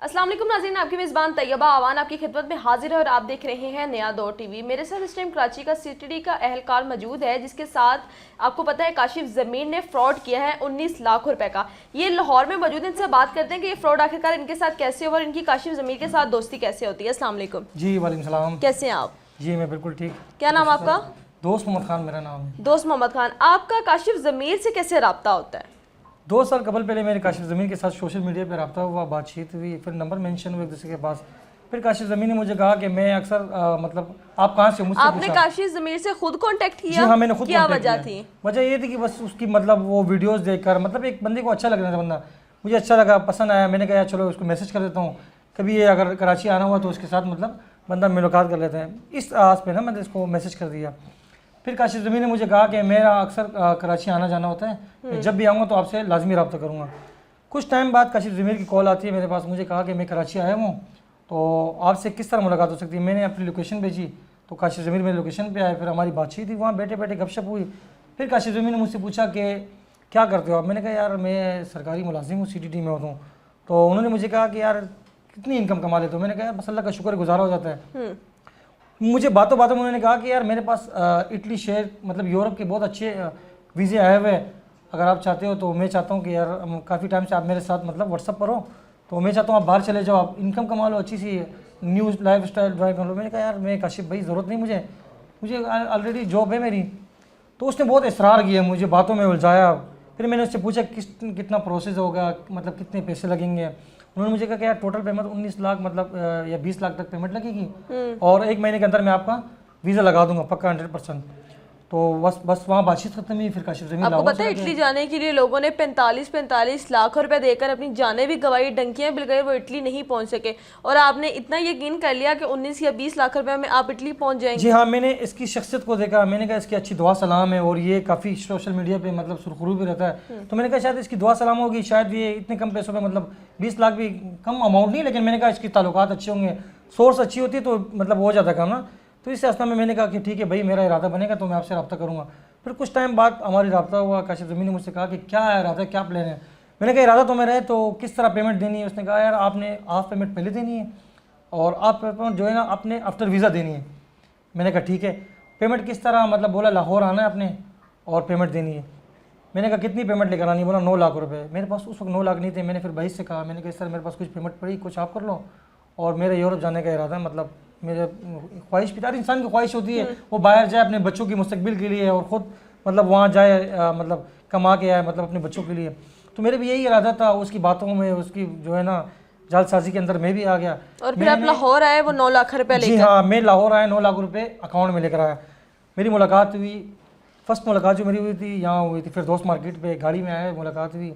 अस्सलाम वालेकुम नाज़रीन, आपकी मेज़बान तैयबा आवान आपकी खिदमत में हाजिर है और आप देख रहे हैं नया दौर टीवी। मेरे साथ इस टाइम कराची का सीटीडी का अहलकार मौजूद है, जिसके साथ आपको पता है काशिफ ज़मीर ने फ्रॉड किया है 19 लाख रुपए का। ये लाहौर में मौजूद है, इनसे बात करते हैं कि ये फ्रॉड आखिरकार इनके साथ कैसे हुआ और इनकी काशिफ ज़मीर के साथ दोस्ती कैसे होती है। अस्सलाम वालेकुम। जी वालेकुम सलाम। कैसे हैं आप? जी मैं बिल्कुल ठीक। क्या नाम आपका? दोस्त मोहम्मद खान मेरा नाम है। दोस्त मोहम्मद खान, आपका काशिफ ज़मीर से कैसे रब्ता होता है? 2 साल कबल पहले मेरे काशिफ ज़मीर के साथ सोशल मीडिया पर रब्ता हुआ, बातचीत हुई, फिर नंबर मेंशन हुआ एक दूसरे के पास। फिर काशिफ ज़मीर ने मुझे कहा कि मैं अक्सर मतलब आप कहाँ से हो, मुझसे आपने काशिफ ज़मीर से खुद कांटेक्ट किया? जी हाँ, मैंने खुद क्या कांटेक्ट वजह किया। थी? वजह ये थी कि बस उसकी मतलब वो वीडियोस देखकर मतलब एक बंदे को अच्छा लग रहा था, बंदा मुझे अच्छा लगा, पसंद आया। मैंने कहा यार चलो उसको मैसेज कर देता हूँ, कभी ये अगर कराची आना हुआ तो उसके साथ मतलब बंदा मुलाकात कर लेते हैं। इस आस पे ना मैंने इसको मैसेज कर दिया। फिर काशिफ ज़मीर ने मुझे कहा कि मेरा अक्सर कराची आना जाना होता है, मैं जब भी आऊँगा तो आपसे लाजमी रब्ता करूँगा। कुछ टाइम बाद काशिफ ज़मीर की कॉल आती है मेरे पास, मुझे कहा कि मैं कराची आया हूँ तो आपसे किस तरह मुलाकात हो सकती है। मैंने अपनी लोकेशन भेजी तो काशिफ ज़मीर मेरे लोकेशन पे आए, फिर हमारी बातचीत हुई, वहाँ बैठे बैठे गपशप हुई। फिर काशिफ ज़मीर ने मुझसे पूछा कि क्या करते हो आप। मैंने कहा यार मैं सरकारी मुलाजिम हूँ, CTD में होता हूँ। तो उन्होंने मुझे कहा कि यार कितनी इनकम कमा लेते हो। मैंने कहा यार बस अल्लाह का शुक्र गुजारा हो जाता है। मुझे बातों बातों में उन्होंने कहा कि यार मेरे पास इटली शहर मतलब यूरोप के बहुत अच्छे वीज़े आए हुए हैं, अगर आप चाहते हो तो मैं चाहता हूँ कि यार काफ़ी टाइम से आप मेरे साथ मतलब व्हाट्सअप पर हो, तो मैं चाहता हूँ आप बाहर चले जाओ, आप इनकम कमा लो, अच्छी सी न्यूज़ लाइफ स्टाइल ड्राइव कर लो। मैंने कहा यार मैं काशिफ भाई ज़रूरत नहीं, मुझे ऑलरेडी जॉब है मेरी। तो उसने बहुत इसरार किया, मुझे बातों में उलझाया। फिर मैंने उससे पूछा कितना प्रोसेस होगा, मतलब कितने पैसे लगेंगे। उन्होंने मुझे कहा कि यार टोटल पेमेंट 19 लाख मतलब या 20 लाख तक पेमेंट लगेगी और 1 महीने के अंदर मैं आपका वीज़ा लगा दूंगा पक्का 100%। तो बस वहाँ बातचीत खत्म हुई। फिर काशिफ ज़मीर आपको पता है इटली जाने के लिए लोगों ने 45 लाख रुपए देकर अपनी जानें भी गंवाई, डंकियां भी लगाई, वो इटली नहीं पहुंच सके और आपने इतना यकीन कर लिया कि 19 या 20 लाख रुपए में आप इटली पहुंच जाएंगे। जी हाँ, मैंने इसकी शख्सियत को देखा, मैंने कहा इसकी अच्छी दुआ सलाम है और ये काफ़ी सोशल मीडिया पे मतलब सुरखरू भी रहता है। तो मैंने कहा शायद इसकी दुआ सलाम होगी, शायद ये इतने कम पैसों में मतलब 20 लाख भी कम अमाउंट नहीं, लेकिन मैंने कहा इसकी ताल्लुकात अच्छे होंगे, सोर्स अच्छी होती है तो मतलब हो जाता काम ना। तो इस अवस्था में मैंने कहा कि ठीक है भाई मेरा इरादा बनेगा तो मैं आपसे रब्ता करूँगा। फिर कुछ टाइम बाद हमारी रब्ता हुआ। काशिफ ज़मीर ने मुझसे कहा कि क्या इरादा है, क्या प्लान है। मैंने कहा इरादा तो मेरा है, तो किस तरह पेमेंट देनी है। उसने कहा यार आपने हाफ पेमेंट पहले देनी है और आप पेमेंट जो है ना आपने आफ्टर वीज़ा देनी है। मैंने कहा ठीक है, पेमेंट किस तरह, मतलब बोला लाहौर आना है आपने और पेमेंट देनी है। मैंने कहा कितनी पेमेंट लेकर आनी, बोला 9 लाख रुपए। मेरे पास उस वक्त 9 लाख नहीं थे। मैंने फिर भाई से कहा, मैंने कहा सर मेरे पास कुछ पेमेंट पड़ी, कुछ आप कर लो और मेरा यूरोप जाने का इरादा है, मतलब मेरे ख्वाहिश भी, हर इंसान की ख्वाहिश होती है वो बाहर जाए अपने बच्चों की मुस्तकबिल के लिए और ख़ुद मतलब वहाँ जाए मतलब कमा के आए मतलब अपने बच्चों के लिए। तो मेरे भी यही इरादा था। उसकी बातों में उसकी जो है ना जालसाजी के अंदर मैं भी आ गया और फिर आप लाहौर आए वो 9 लाख रुपए लेकर। जी हाँ, मैं लाहौर आया, 9 लाख रुपए अकाउंट में लेकर आया। मेरी मुलाकात हुई, फर्स्ट मुलाकात जो मेरी हुई थी यहाँ हुई थी। फिर दोस्त मार्केट पे गाड़ी में आया, मुलाकात हुई।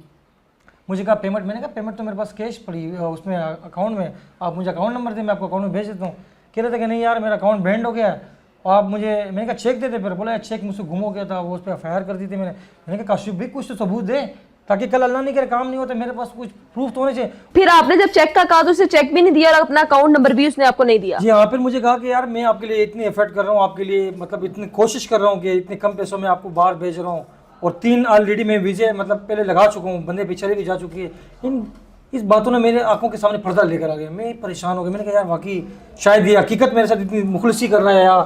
मुझे कहा पेमेंट, मैंने कहा पेमेंट तो मेरे पास कैश पड़ी उसमें अकाउंट में, आप मुझे अकाउंट नंबर दें मैं आपको अकाउंट में भेज देता हूँ। कह रहे थे कि नहीं यार मेरा अकाउंट बैंड हो गया है और आप मुझे, मैंने कहा चेक दे दे। फिर बोला चेक मुझसे गुम हो गया था, वो उस पर FIR कर दी थी मैंने कहा काशिफ भी कुछ तो सबूत दे ताकि कल अल्लाह नहीं करे काम नहीं होता, मेरे पास कुछ प्रूफ तो होने चाहिए। फिर आपने जब चेक का कहा तो उसे चेक भी नहीं दिया और अपना अकाउंट नंबर भी उसने आपको नहीं दिया? जी हाँ। फिर मुझे कहा कि यार मैं आपके लिए इतनी एफर्ट कर रहा हूँ, आपके लिए मतलब इतनी कोशिश कर रहा हूँ कि इतने कम पैसों में आपको बाहर भेज रहा हूँ और 3 ऑलरेडी मैं वीज़े मतलब पहले लगा चुका हूँ, बंदे बेचारे भी जा चुकी है। इस बातों ने मेरे आंखों के सामने पर्दा लेकर आ गया। मैं परेशान हो गया। मैंने कहा यार वाकई शायद ये हकीकत मेरे साथ इतनी मुखलिसी कर रहा है या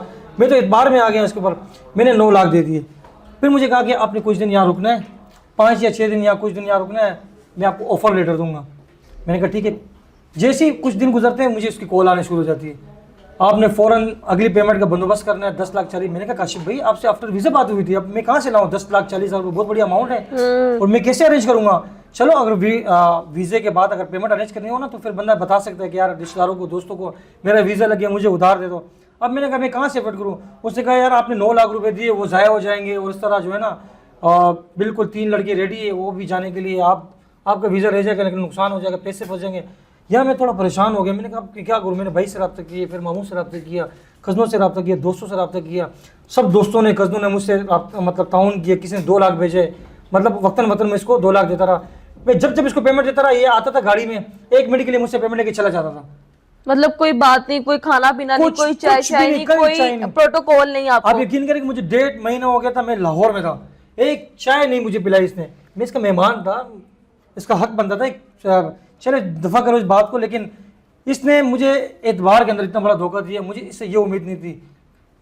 मैं तो एतबार में आ गया इसके ऊपर। मैंने 9 लाख दे दिए। फिर मुझे कहा कि आपने कुछ दिन यहाँ रुकना है, 5 या 6 दिन या कुछ दिन यहाँ रुकना है, मैं आपको ऑफ़र लेटर दूंगा। मैंने कहा ठीक है। जैसे ही कुछ दिन गुजरते हैं मुझे उसकी कॉल आने शुरू हो जाती है, आपने फ़ौरन अगली पेमेंट का बंदोबस्त करना है 10 लाख 40। मैंने कहा काशिफ भाई आपसे आफ्टर वीज़ा बात हुई थी, अब मैं कहाँ से लाऊँ 10 लाख 40 हज़ार, बहुत बड़ी अमाउंट है और मैं कैसे अरेंज करूँगा। चलो अगर वीज़े के बाद अगर पेमेंट अरेंज करनी हो ना तो फिर बंदा बता सकता है कि यार रिश्तेदारों को दोस्तों को मेरा वीज़ा लग गया, मुझे उधार दे दो। अब मैंने कहा मैं कहाँ से एफर्ट करूँ। उसने कहा यार आपने 9 लाख रुपए दिए वो ज़ाया हो जाएंगे और इस तरह जो है ना बिल्कुल 3 लड़के रेडी है वो भी जाने के लिए, आपका वीज़ा रह जाएगा लेकिन नुकसान हो जाएगा, पैसे फंस जाएंगे। या मैं थोड़ा परेशान हो गया। मैंने कहा कि क्या करूँ। मैंने भाई से रब्ता किया, फिर मामू से रब्ता किया, कज़नों से रब्ता किया, दोस्तों से रब्ता किया। सब दोस्तों ने कज़नों ने मुझसे मतलब ताउन किया, किसी ने 2 लाख भेजे, मतलब वक्तन वतन में इसको 2 लाख देता रहा। मैं जब इसको पेमेंट देता रहा ये आता था गाड़ी में 1 मिनट के लिए मुझसे पेमेंट लेके चला जाता था। मतलब कोई बात नहीं, कोई खाना पीना नहीं, कोई चाय नहीं, कोई प्रोटोकॉल नहीं। आप यकीन करें कि मुझे 1.5 महीना हो गया था, मैं लाहौर में था, एक चाय नहीं मुझे पिलाई इसने। मैं इसका मेहमान था, इसका हक बनता था चले दफ़ा करो इस बात को, लेकिन इसने मुझे एतबार के अंदर इतना बड़ा धोखा दिया, मुझे इससे ये उम्मीद नहीं थी।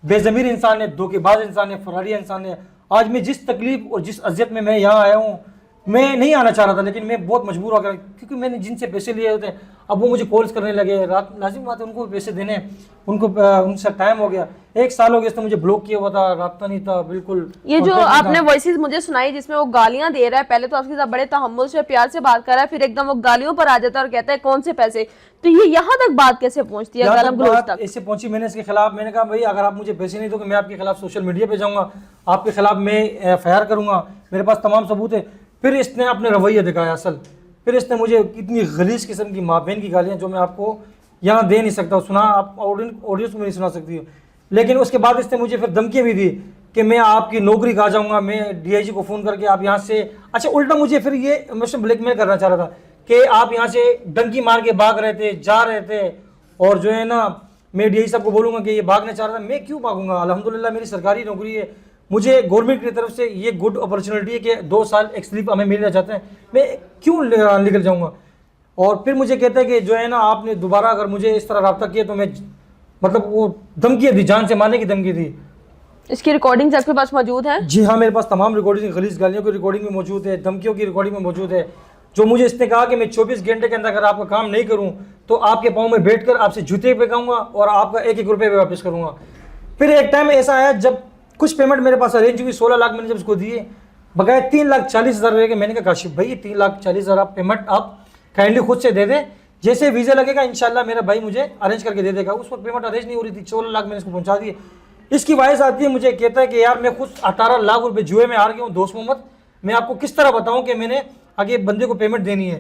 बेज़मीर इंसान है, धोखेबाज इंसान है, फरारी इंसान है। आज मैं जिस तकलीफ और जिस अजियत में मैं यहाँ आया हूँ, मैं नहीं आना चाह रहा था, लेकिन मैं बहुत मजबूर हो गया, क्योंकि मैंने जिनसे पैसे लिए होते हैं अब वो मुझे कॉल्स करने लगे। रात लाजिम बात है, उनको पैसे देने, उनको उनसे टाइम हो गया। 1 साल हो गया इसने मुझे ब्लॉक किया हुआ था, राब्ता नहीं था बिल्कुल। ये जो आपने वॉइसेस मुझे सुनाई जिसमें वो गालियां दे रहा है, पहले तो आपके साथ बड़े तहम्मुल से प्यार से बात कर रहा है, फिर एकदम वो गालियों पर आ जाता है और कहता है कौन से पैसे, तो ये यहाँ तक बात कैसे पहुंचती है? गालम गलौज तक ऐसे पहुंची। मैंने इसके खिलाफ, मैंने कहा भाई अगर आप मुझे पैसे नहीं दोगे मैं आपके खिलाफ सोशल मीडिया पे जाऊंगा, आपके खिलाफ मैं एफआईआर करूंगा, मेरे पास तमाम सबूत है। फिर इसने अपने रवैया दिखाया असल, फिर इसने मुझे इतनी गलीज किस्म की माँ बहन की गालियाँ जो मैं आपको यहाँ दे नहीं सकता, सुना आप ऑडियंस में नहीं सुना सकती हूँ। लेकिन उसके बाद इसने मुझे फिर धमकियाँ भी दी कि मैं आपकी नौकरी खा जाऊँगा, मैं डीआईजी को फ़ोन करके आप यहाँ से, अच्छा उल्टा मुझे फिर ये इमोशनल ब्लैकमेल करना चाह रहा था कि आप यहाँ से डंकी मार के भाग रहे थे, जा रहे थे, और जो है ना मैं डीआईजी साहब को बोलूँगा कि ये भागने चाह रहा था। मैं क्यों भागूंगा? अल्हम्दुलिल्लाह मेरी सरकारी नौकरी है, मुझे गवर्नमेंट की तरफ से ये गुड अपॉर्चुनिटी है कि 2 साल एक स्लिप हमें मिल जाते हैं, मैं क्यों निकल जाऊंगा? और फिर मुझे कहता है कि जो है ना आपने दोबारा अगर मुझे इस तरह रब्ता किया तो मैं, मतलब वो धमकी दी, जान से मारने की धमकी दी। इसकी रिकॉर्डिंग्स आपके पास मौजूद है? जी हाँ, मेरे पास तमाम रिकॉर्डिंग, गलीज गालियों की रिकॉर्डिंग में मौजूद है, धमकियों की रिकॉर्डिंग में मौजूद है। जो मुझे इसने कहा कि मैं 24 घंटे के अंदर अगर आपका काम नहीं करूँ तो आपके पाँव में बैठ कर आपसे जूते फेंकाऊंगा और आपका 1-1 रुपये भी वापस करूँगा। फिर एक टाइम ऐसा आया जब कुछ पेमेंट मेरे पास अरेंज हुई, 16 लाख मैंने जब उसको दिए, बकाया 3,40,000 रुपये के। मैंने कहा काशिफ भाई ये 3,40,000 आप पेमेंट आप काइंडली खुद से दे दें, जैसे वीज़ा लगेगा इंशाल्लाह मेरा भाई मुझे अरेंज करके दे देगा। उस वक्त पेमेंट अरेंज नहीं हो रही थी, 16 लाख मैंने इसको पहुंचा दिए। इसकी वॉइस आती है, मुझे कहता है कि यार मैं खुद 18 लाख रुपये जुए में हार गया हूँ दोस्त मोहम्मद, मैं आपको किस तरह बताऊँ कि मैंने आगे बंदे को पेमेंट देनी है।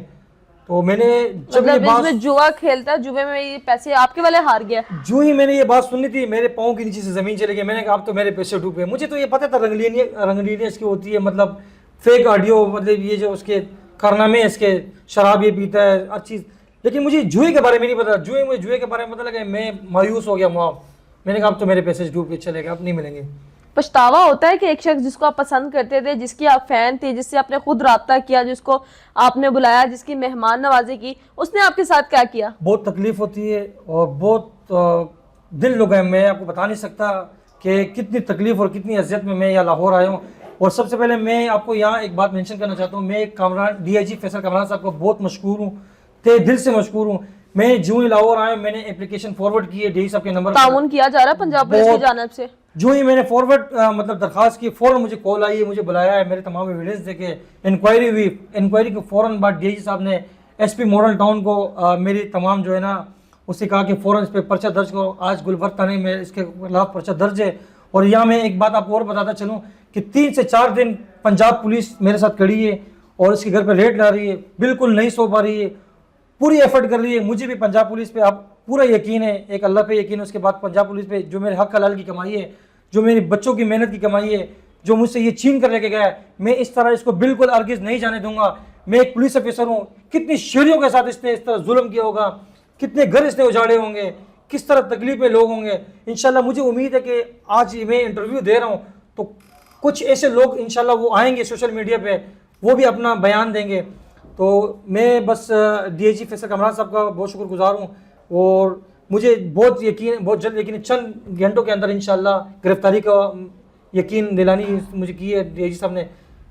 तो मैंने जब ये बात, जुआ खेलता, जुए में ये पैसे आपके वाले हार गया, जो ही मैंने ये बात सुनी थी मेरे पाँव के नीचे से ज़मीन चले गई। मैंने कहा अब तो मेरे पैसे डूब गए। मुझे तो ये पता था रंगलीनियत इसकी होती है, मतलब फेक ऑडियो, मतलब ये जो उसके कारनामे इसके, शराब ये पीता है हर चीज़, लेकिन मुझे जुए के बारे में नहीं पता। जुए के बारे में पता लगा, मैं मायूस हो गया वहाँ। मैंने कहा अब तो मेरे पैसे डूब के चले गए, अब नहीं मिलेंगे। पछतावा होता है कि एक शख्स जिसको आप पसंद करते थे, जिसकी आप फैन थे, जिससे आपने खुद राब्ता किया, जिसको आपने बुलाया, जिसकी मेहमान नवाजी की, उसने आपके साथ क्या किया? बहुत तकलीफ होती है और बहुत दिल लुगा है। मैं आपको बता नहीं सकता कि कितनी तकलीफ और कितनी अजियत में मैं यहाँ लाहौर आया हूँ। और सबसे पहले मैं आपको यहाँ एक बात मेंशन करना चाहता हूँ, मैं कामरान डीआईजी फैसल कामरान साहब को बहुत मशकूर हूँ, ते दिल से मशकूर हूँ। मैं जो ही लाहौर आया मैंने एप्लीकेशन फॉरवर्ड की है डीआईजी साहब के नंबर पर, ताउन किया जा रहा है पंजाब पुलिस की जानिब से। जो ही मैंने फॉरवर्ड मतलब दरखास्त की, फ़ौरन मुझे कॉल आई है, मुझे बुलाया है, मेरे तमाम एविडेंस देके इंक्वायरी हुई। इंक्वायरी के फ़ौरन बाद डीआईजी साहब ने एसपी मॉडल टाउन को मेरी तमाम जो है ना उससे कहा कि फ़ौरन इस पर पर्चा दर्ज करो। आज गुलबर्ग थाने में इसके खिलाफ पर्चा दर्ज है। और यहाँ मैं एक बात आपको और बताता चलूँ कि 3 से 4 दिन पंजाब पुलिस मेरे साथ खड़ी है और इसके घर पर रेड ला रही है, बिल्कुल नहीं सो पा रही है, पूरी एफर्ट कर रही है। मुझे भी पंजाब पुलिस पे आप पूरा यकीन है, एक अल्लाह पे यकीन है, उसके बाद पंजाब पुलिस पे जो मेरे हक हलाल की कमाई है, जो मेरे बच्चों की मेहनत की कमाई है, जो मुझसे ये छीन कर लेके गया है, मैं इस तरह इसको बिल्कुल अर्गिज़ नहीं जाने दूंगा। मैं एक पुलिस ऑफिसर हूँ, कितनी शेरियों के साथ इसने इस तरह जुल्म किया होगा, कितने घर इसने उजाड़े होंगे, किस तरह तकलीफें लोग होंगे। इंशाल्लाह मुझे उम्मीद है कि आज मैं इंटरव्यू दे रहा हूँ तो कुछ ऐसे लोग इंशाल्लाह वो आएंगे सोशल मीडिया पे, वो भी अपना बयान देंगे। तो मैं बस डीआईजी फैसल कामरान साहब का बहुत शुक्रगुजार हूँ और मुझे बहुत यकीन, बहुत जल्द यकीन, चंद घंटों के अंदर इंशाल्लाह गिरफ्तारी का यकीन दिलानी मुझे की है डीआईजी साहब ने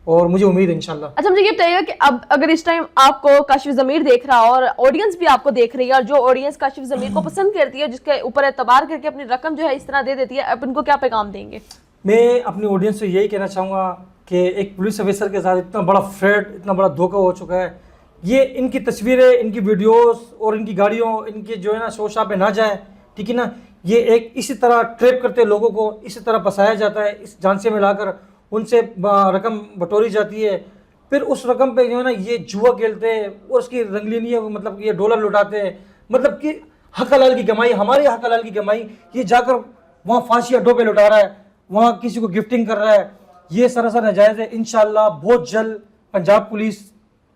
और मुझे उम्मीद है इंशाल्लाह। अच्छा मुझे ये बताइएगा कि अब अगर इस टाइम आपको काशिफ ज़मीर देख रहा और ऑडियंस भी आपको देख रही है और जो ऑडियंस काशिफ ज़मीर को पसंद करती है, जिसके ऊपर एतबार करके अपनी रकम जो है इस तरह दे देती है, अब इनको क्या पैगाम देंगे? मैं अपनी ऑडियंस से यही कहना चाहूँगा कि एक पुलिस ऑफिसर के साथ इतना बड़ा फ्रॉड, इतना बड़ा धोखा हो चुका है। ये इनकी तस्वीरें, इनकी वीडियोस और इनकी गाड़ियों, इनके जो है ना शो शॉप पे ना जाए, ठीक है ना। ये एक इसी तरह ट्रैप करते लोगों को, इसी तरह फंसाया जाता है, इस झांसे में लाकर उनसे रकम बटोरी जाती है। फिर उस रकम पे जो है ना ये जुआ खेलते हैं और उसकी रंगलीनी, मतलब ये डॉलर लुटाते हैं, मतलब कि हक हलाल की कमाई, हमारे हक हलाल की कमाई, ये जाकर वहाँ फांसी अड्डों पे लुटा रहा है, वहाँ किसी को गिफ्टिंग कर रहा है। ये सरासर नाजायज़ है। इंशाल्लाह बहुत जल्द पंजाब पुलिस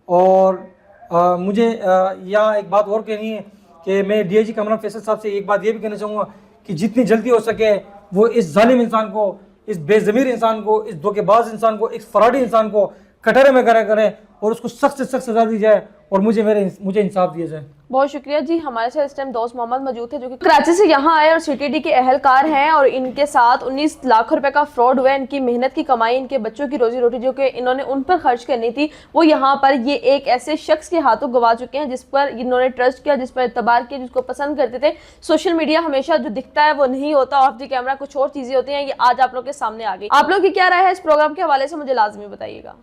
और मुझे यहाँ एक बात और कहनी है कि मैं डीआईजी कामरान फैसल साहब से एक बात ये भी कहना चाहूँगा कि जितनी जल्दी हो सके वो इस जालिम इंसान को, इस बेज़मीर इंसान को, इस धोखेबाज इंसान को, इस फराडी इंसान को कटहरे में करें और उसको सख्त से सख्त सजा दी जाए और मुझे इंसाफ दिया जाए। बहुत शुक्रिया जी। हमारे साथ इस टाइम दोस्त मोहम्मद मौजूद थे जो कि कराची से यहाँ आए और सीटीडी के अहलकार हैं और इनके साथ 19 लाख रुपए का फ्रॉड हुआ है। इनकी मेहनत की कमाई, इनके बच्चों की रोजी रोटी जो कि इन्होंने उन पर खर्च करनी थी, वो यहाँ पर ये एक ऐसे शख्स के हाथों गवा चुके हैं जिस पर इन्होंने ट्रस्ट किया, जिस पर एतबार किया, जिसको पसंद करते थे। सोशल मीडिया हमेशा जो दिखता है वो नहीं होता, ऑफ द कैमरा कुछ और चीजें होती हैं। ये आज आप लोग के सामने आ गई। आप लोग की क्या राय है इस प्रोग्राम के हवाले से मुझे लाजमी बताइएगा।